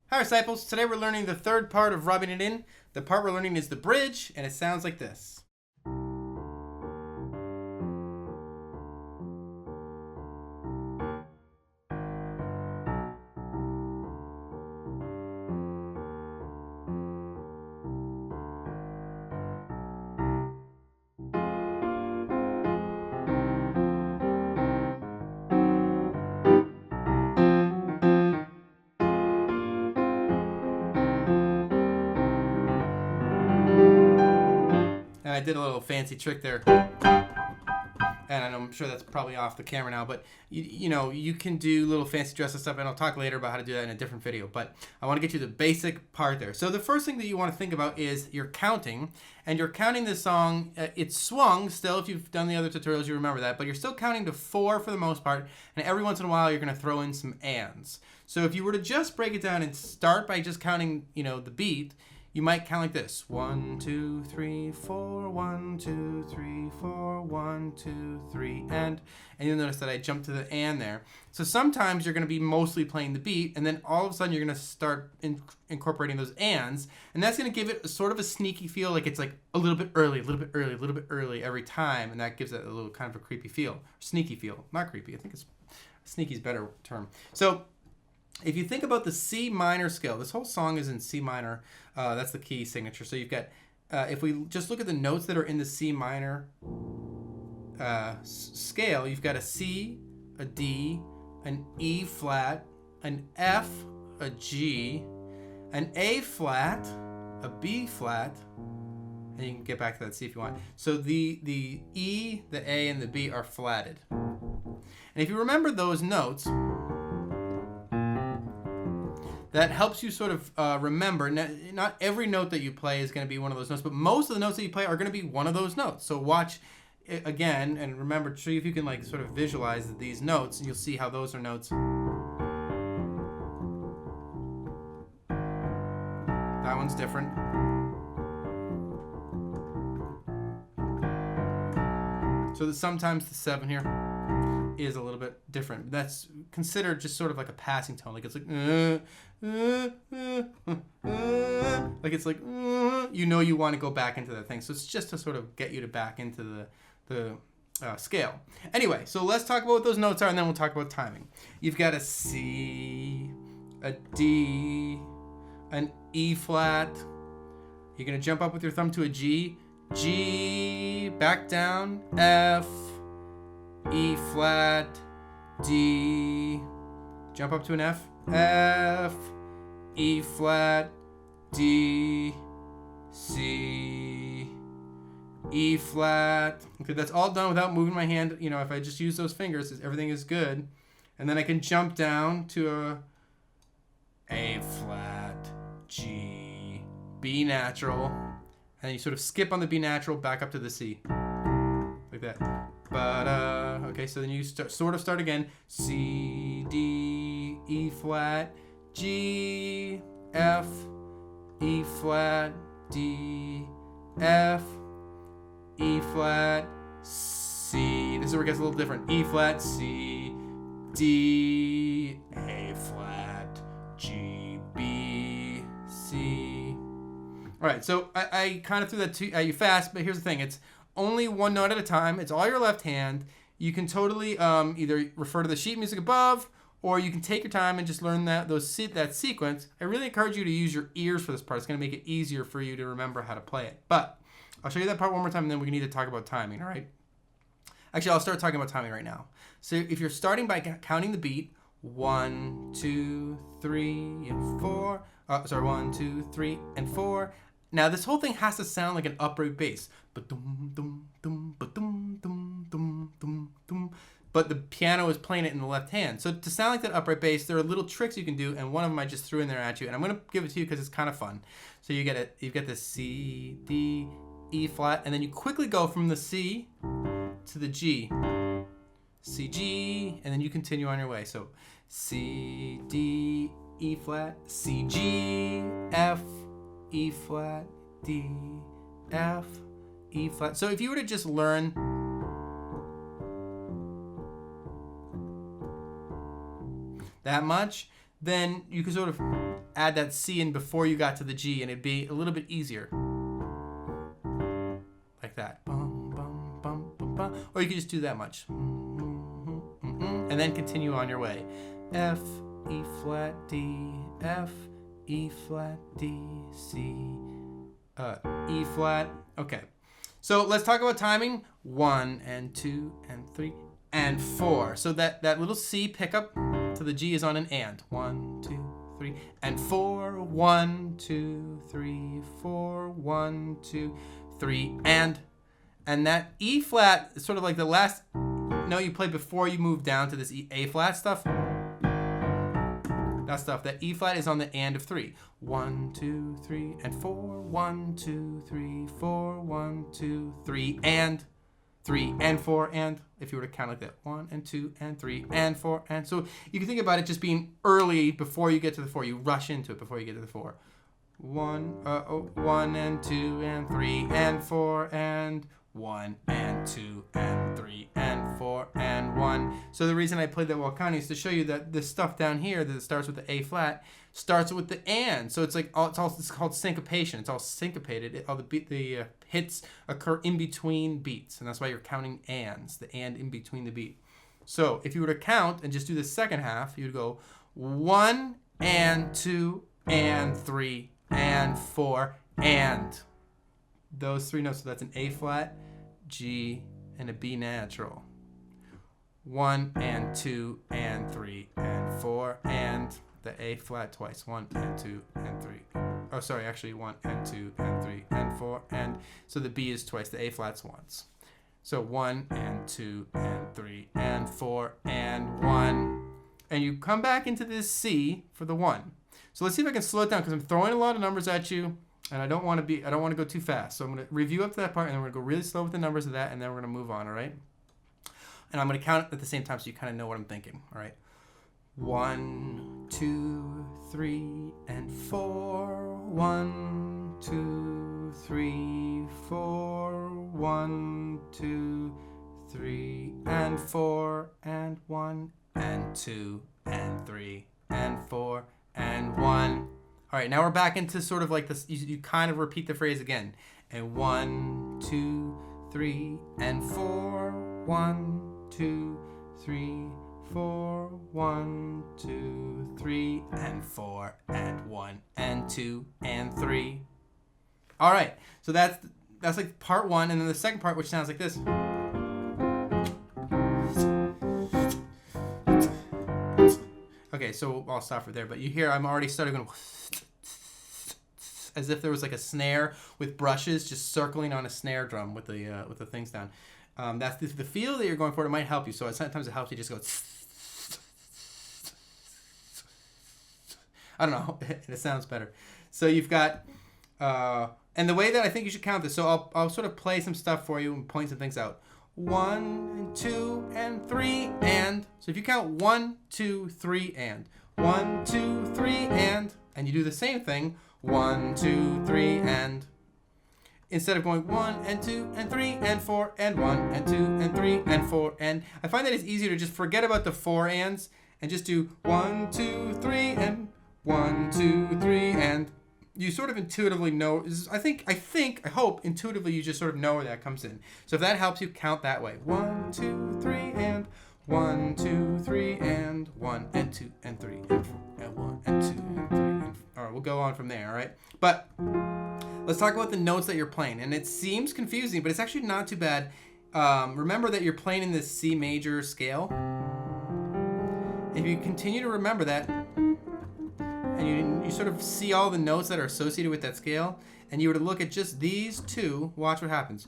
Hi disciples, today we're learning the third part of rubbing it in. The part we're learning is the bridge, and it sounds like this. And I did a little fancy trick there. And I'm sure that's probably off the camera now, but you can do little fancy dresses stuff, and I'll talk later about how to do that in a different video. But I want to get you the basic part there. So the first thing that you want to think about is you're counting, and you're counting this song. It's swung still. If you've done the other tutorials, you remember that, but you're still counting to 4 for the most part, and every once in a while you're going to throw in some ands. So if you were to just break it down and start by just counting, the beat, you might count like this: 1, 2, 3, 4, 1, 2, 3, 4, 1, 2, 3, and you'll notice that I jumped to the and there. So sometimes you're going to be mostly playing the beat, and then all of a sudden you're going to start incorporating those ands, and that's going to give it sort of a sneaky feel, like it's like a little bit early, a little bit early, a little bit early every time, and that gives it a little kind of a creepy feel, sneaky feel, not creepy. I think sneaky is a better term. So if you think about the C minor scale, this whole song is in C minor. That's the key signature. So you've got, if we just look at the notes that are in the C minor scale, you've got a C, a D, an E flat, an F, a G, an A flat, a B flat, and you can get back to that, see if you want. So the E, the A, and the B are flatted. And if you remember those notes, that helps you sort of remember. Not every note that you play is going to be one of those notes, but most of the notes that you play are going to be one of those notes. So watch it again and remember, see if you can like sort of visualize these notes, and you'll see how those are notes. That one's different. So sometimes the 7 here is a little bit different. That's considered just sort of like a passing tone. Like it's like, like it's like, you want to go back into that thing. So it's just to sort of get you to back into the scale. Anyway, so let's talk about what those notes are, and then we'll talk about timing. You've got a C, a D, an E flat. You're going to jump up with your thumb to a G, G, back down, F, E flat, D, jump up to an F, F, E flat, D, C, E flat. Okay, that's all done without moving my hand. If I just use those fingers, everything is good. And then I can jump down to A flat, G, B natural, and you sort of skip on the B natural, back up to the C, like that. Okay, so then you start again. C, D, E flat, G, F, E flat, D, F, E flat, C. This is where it gets a little different. E flat, C, D, A flat, G, B, C. All right, so I kind of threw that at you fast, but here's the thing. It's only one note at a time. It's all your left hand. You can totally either refer to the sheet music above, or you can take your time and just learn that sequence. I really encourage you to use your ears for this part. It's going to make it easier for you to remember how to play it. But I'll show you that part one more time, and then we need to talk about timing, all right? Actually, I'll start talking about timing right now. So if you're starting by counting the beat, 1, 2, 3, and 4. 1, 2, 3, and 4. Now this whole thing has to sound like an upright bass. But the piano is playing it in the left hand. So to sound like that upright bass, there are little tricks you can do, and one of them I just threw in there at you, and I'm going to give it to you because it's kind of fun. So you've got the C, D, E flat, and then you quickly go from the C to the G. C, G, and then you continue on your way. So C, D, E flat, C, G, F, E flat, D, F, E flat. So if you were to just learn that much, then you can sort of add that C in before you got to the G, and it'd be a little bit easier. Like that. Bum, bum, bum, bum, bum. Or you could just do that much. And then continue on your way. F, E flat, D, F, E flat, D, C, E flat. Okay. So let's talk about timing. 1 and 2 and 3 and 4. So that little C pickup to the G is on an and. 1, 2, 3 and 4. 1, 2, 3, 4. 1, 2, 3 and that E flat is sort of like the last note you play before you move down to this A flat stuff. That stuff. That E flat is on the and of 3. 1, 2, 3 and 4. 1, 2, 3, 4. 1, 2, 3 and 3 and 4 and, if you were to count like that, 1 and 2 and 3 and 4 and. So you can think about it just being early before you get to the 4. You rush into it before you get to the 4. 1 and 2 and 3 and 4 and 1 and 2 and 3 and 4 and 1. So the reason I played that while counting is to show you that this stuff down here that starts with the A flat starts with the and. So it's like it's called syncopation. It's all syncopated. All the hits occur in between beats, and that's why you're counting ands, the and in between the beat. So if you were to count and just do the second half, you'd go 1 and 2 and 3 and 4 and those 3 notes. So that's an A flat, G, and a B natural. 1 and 2 and 3 and 4 and the A flat twice. 1 and 2 and 3. Oh, sorry, actually 1 and 2 and 3 and 4 and so the B is twice. The A flat's once. So 1 and 2 and 3 and 4 and 1. And you come back into this C for the 1. So let's see if I can slow it down because I'm throwing a lot of numbers at you. And I don't want to go too fast. So I'm going to review up to that part, and then we're going to go really slow with the numbers of that, and then we're going to move on, all right? And I'm going to count at the same time so you kind of know what I'm thinking, all right? 1, 2, 3, and 4. 1, 2, 3, 4. 1, 2, 3, and 4, and 1, and 2, and 3, and 4, and 1. All right, now we're back into sort of like this. You kind of repeat the phrase again. And 1, 2, 3, and 4. 1, 2, 3, 4. 1, 2, 3, and 4, and 1, and 2, and 3. All right, so that's like part 1, and then the second part, which sounds like this. Okay, so I'll stop right there. But you hear I'm already starting going as if there was like a snare with brushes just circling on a snare drum with the things down. That's the feel that you're going for. It might help you. So sometimes it helps you just go. I don't know. It sounds better. So you've got, and the way that I think you should count this. So I'll sort of play some stuff for you and point some things out. 1 and 2 and 3 and. So if you count 1, 2, 3 and 1, 2, 3 and you do the same thing. 1, 2, 3 and. Instead of going 1 and 2 and 3 and 4 and 1 and 2 and 3 and 4 and. I find that it's easier to just forget about the 4 ands and just do 1, 2, 3 and 1, 2, 3 and. You sort of intuitively know. I hope intuitively you just sort of know where that comes in. So if that helps you, count that way. 1, 2, 3 and 1, 2, 3 and 1 and 2 and 3 and 4 and 1 and 2 and 3 and 4. All right, we'll go on from there. All right, but let's talk about the notes that you're playing. And it seems confusing, but it's actually not too bad. Remember that you're playing in this C major scale. If you continue to remember that, and you sort of see all the notes that are associated with that scale, and you were to look at just these two, watch what happens.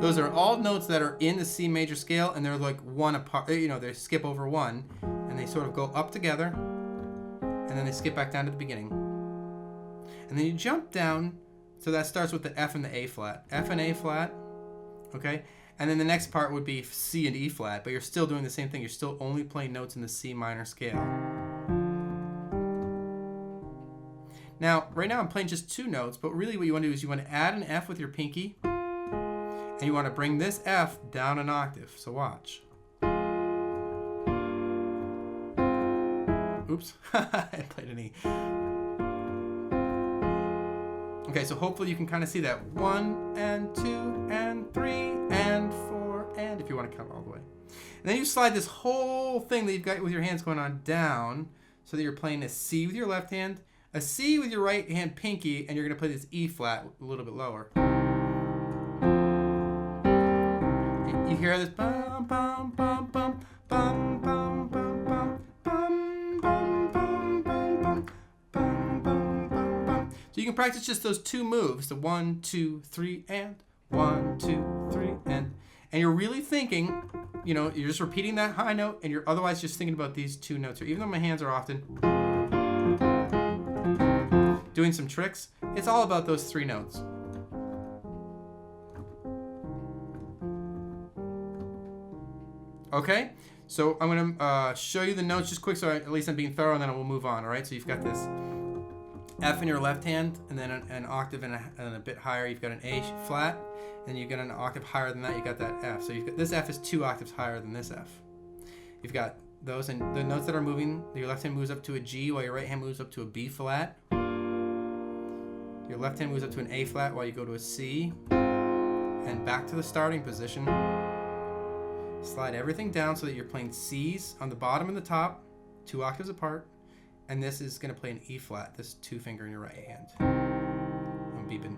Those are all notes that are in the C major scale, and they're like one apart. They skip over one, and they sort of go up together, and then they skip back down to the beginning. And then you jump down, so that starts with the F and the A flat. F and A flat, okay? And then the next part would be C and E flat, but you're still doing the same thing. You're still only playing notes in the C minor scale. Now, right now I'm playing just 2 notes, but really what you want to do is you want to add an F with your pinky, and you want to bring this F down an octave. So watch. Oops, I played an E. Okay, so hopefully you can kind of see that 1 and 2 and 3 and 4 and if you want to count all the way. And then you slide this whole thing that you've got with your hands going on down so that you're playing a C with your left hand, a C with your right hand pinky, and you're going to play this E flat a little bit lower. You hear this bum bum bum bum bum bum bum bum bum bum bum bum bum bum bum. So you can practice just those two moves, the 1, 2, 3 and 1, 2, 3 and you're really thinking, you know, you're just repeating that high note and you're otherwise just thinking about these two notes here. Even though my hands are often doing some tricks, it's all about those three notes. Okay, so I'm going to show you the notes just quick so at least I'm being thorough and then we'll move on, all right? So you've got this F in your left hand and then an octave and a bit higher. You've got an A flat and you've got an octave higher than that. You've got that F. So you've got, this F is 2 octaves higher than this F. You've got those and the notes that are moving, your left hand moves up to a G while your right hand moves up to a B flat. Your left hand moves up to an A flat while you go to a C and back to the starting position. Slide everything down so that you're playing C's on the bottom and the top, 2 octaves apart, and this is going to play an E flat, this 2 finger in your right hand. I'm beeping.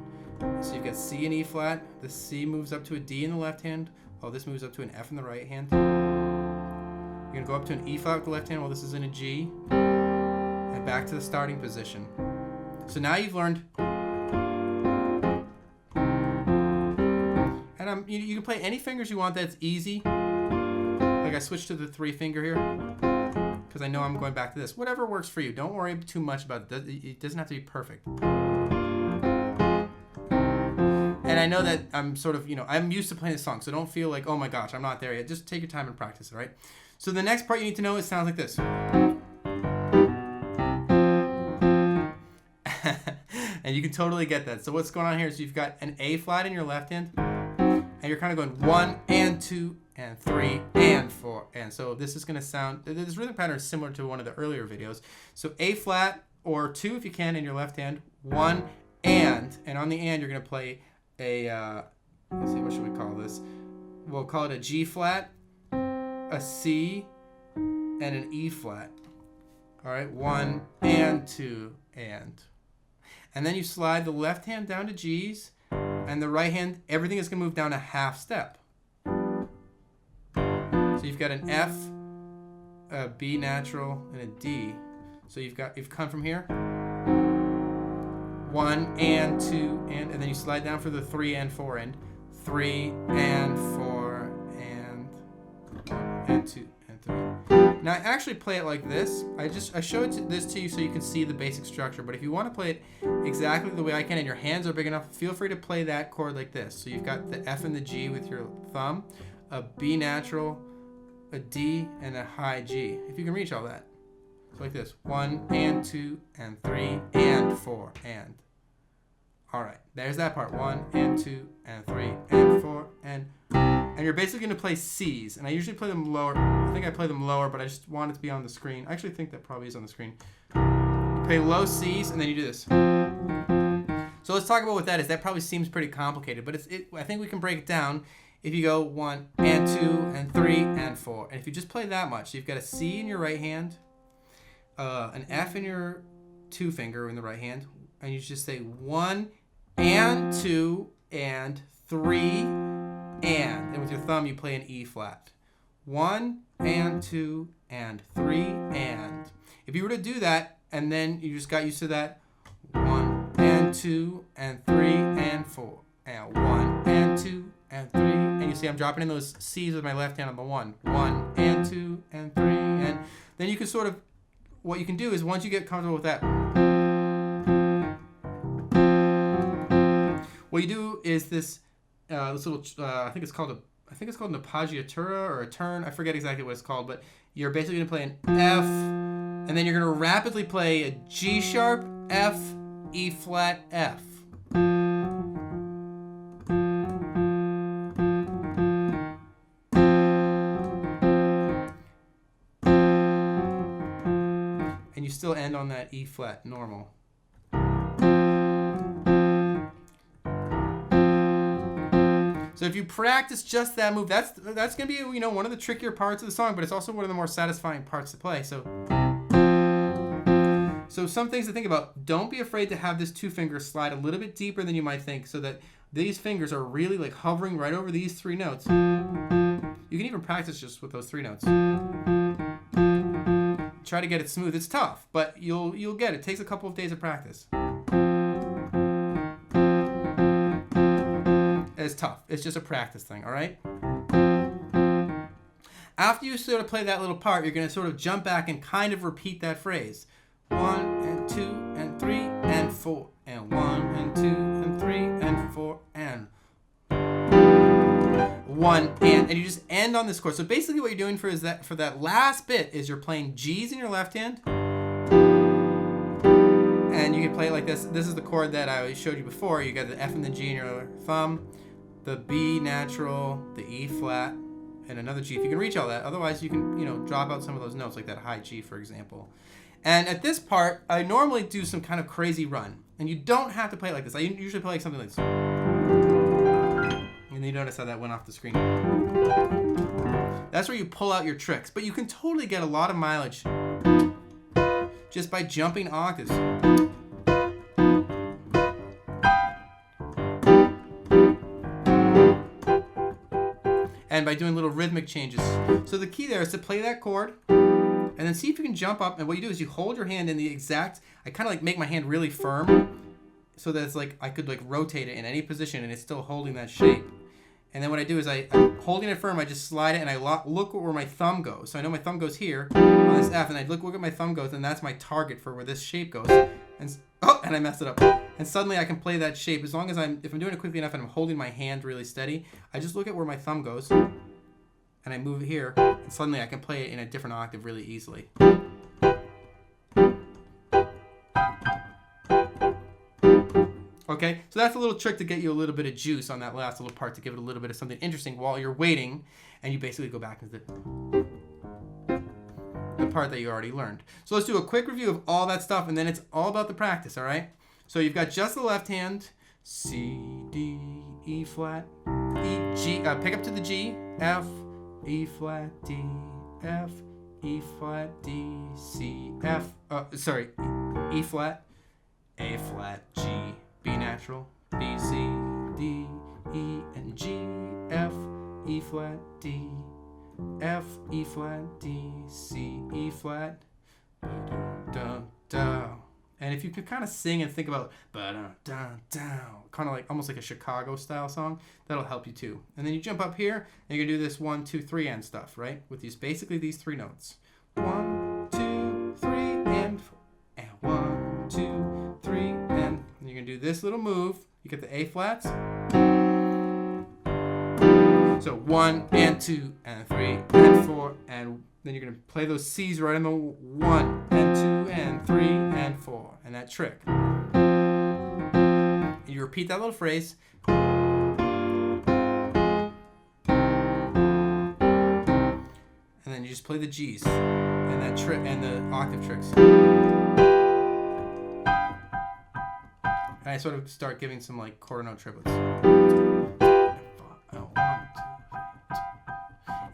So you've got C and E flat, the C moves up to a D in the left hand, while this moves up to an F in the right hand. You're going to go up to an E flat with the left hand while this is in a G, and back to the starting position. So now you've learned, and you can play any fingers you want. That's easy. Like I switched to the 3 finger here because I know I'm going back to this. Whatever works for you. Don't worry too much about it. It doesn't have to be perfect. And I know that I'm sort of, I'm used to playing this song, so don't feel like, oh my gosh, I'm not there yet. Just take your time and practice it, right? So the next part you need to know, it sounds like this. And you can totally get that. So what's going on here is you've got an A flat in your left hand, and you're kind of going 1 and 2 and 3 and 4. And so this is going to sound, this rhythm pattern is similar to one of the earlier videos. So A flat or 2 if you can in your left hand, 1 and on the and you're going to play a, let's see, what should we call this? We'll call it a G flat, a C, and an E flat. All right, 1 and 2 and. And then you slide the left hand down to G's, and the right hand, everything is going to move down a half step. So you've got an F, a B natural, and a D. So you've come from here, 1 and 2 and then you slide down for the 3 and 4 and 3 and 4 and 1 and 2 and 3. Now I actually play it like this. I show this to you so you can see the basic structure, but if you want to play it exactly the way I can and your hands are big enough, feel free to play that chord like this. So you've got the F and the G with your thumb, a B natural, a D, and a high G. If you can reach all that. So like this, 1 and 2 and 3 and 4 and. All right, there's that part, 1 and 2 and 3 and 4 and you're basically going to play C's, and I usually play them lower. I think I play them lower, but I just want it to be on the screen. I actually think that probably is on the screen. You play low C's, and then you do this. So let's talk about what that is. That probably seems pretty complicated, but I think we can break it down if you go 1 and 2 and 3 and 4. And if you just play that much, so you've got a C in your right hand, an F in your 2 finger in the right hand, and you just say 1 and 2 and 3 and with your thumb you play an E flat. 1 and 2 and 3 and. If you were to do that and then you just got used to that, 1 and 2 and 3 and 4 and 1 and 2 and 3 and you see I'm dropping in those C's with my left hand on the 1 and 2 and 3 and then you can sort of, what you can do is once you get comfortable with that, what you do is this little, I think it's called an appoggiatura or a turn. I forget exactly what it's called, but you're basically going to play an F, and then you're going to rapidly play a G sharp, F, E flat, F. that E flat normal. So if you practice just that move, that's going to be, you know, one of the trickier parts of the song, but it's also one of the more satisfying parts to play. So some things to think about. Don't be afraid to have this 2-finger slide a little bit deeper than you might think, so that these fingers are really like hovering right over these 3 notes. You can even practice just with those 3 notes. Try to get it smooth. It's tough, but you'll get it. It takes a couple of days of practice. It's tough. It's just a practice thing, all right? After you sort of play that little part, you're going to sort of jump back and kind of repeat that phrase. 1 and 2 and 3 and 4 and 1 and 2 and 3 and 4 and 1 and you just end on this chord. So basically what you're doing for that last bit is you're playing G's in your left hand. And you can play it like this. This is the chord that I showed you before. You got the F and the G in your thumb, the B natural, the E flat, and another G if you can reach all that. Otherwise, you can, you know, drop out some of those notes, like that high G, for example. And at this part, I normally do some kind of crazy run. And you don't have to play it like this. I usually play like something like this. And you notice how that went off the screen. That's where you pull out your tricks. But you can totally get a lot of mileage just by jumping octaves. And by doing little rhythmic changes. So the key there is to play that chord and then see if you can jump up. And what you do is you hold your hand in the exact, I kind of like make my hand really firm so that it's like I could like rotate it in any position and it's still holding that shape. And then what I do is I'm holding it firm, I just slide it and I look where my thumb goes. So I know my thumb goes here on this F and I look where my thumb goes and that's my target for where this shape goes. And I messed it up. And suddenly I can play that shape as long as if I'm doing it quickly enough and I'm holding my hand really steady, I just look at where my thumb goes and I move it here and suddenly I can play it in a different octave really easily. Okay, so that's a little trick to get you a little bit of juice on that last little part to give it a little bit of something interesting while you're waiting and you basically go back into the part that you already learned. So let's do a quick review of all that stuff and then it's all about the practice, all right? So you've got just the left hand, C, D, E flat, E, G, pick up to the G, F, E flat, D, F, E flat, D, C, F, E flat, A flat, G, B natural, B, C, D, E, and G, F, E flat, D, F, E flat, D, C, E flat, da. And if you could kind of sing and think about kind of like almost like a Chicago style song, that'll help you too. And then you jump up here and you can do this 1, 2, 3 and stuff, right? With basically these 3 notes. 1, 2, 3 and 4. And 1, 2, 3 and you can do this little move. You get the A flats. So 1 and 2 and 3 and 4 and then you're going to play those C's right on the 1 and 2 and 3 and 4 and that trick. And you repeat that little phrase. And then you just play the G's and that trick and the octave tricks. And I sort of start giving some like quarter note triplets.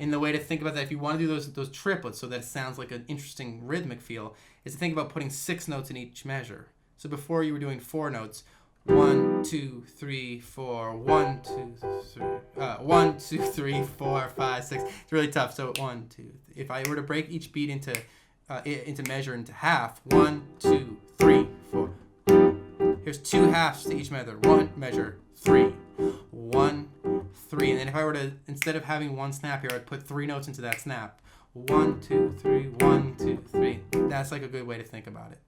And the way to think about that, if you want to do those triplets so that it sounds like an interesting rhythmic feel, is to think about putting 6 notes in each measure. So before you were doing 4 notes, 1, 2, 3, 4, 1, 2, 3, 4, 5, 6. It's really tough. So 1, 2. If I were to break each beat into measure into half, 1, 2, 3, 4. Here's 2 halves to each measure. 1 measure, 3, 1, 3. And then if I were to, instead of having 1 snap here, I'd put 3 notes into that snap. 1, 2, 3, 1, 2, 3. That's like a good way to think about it.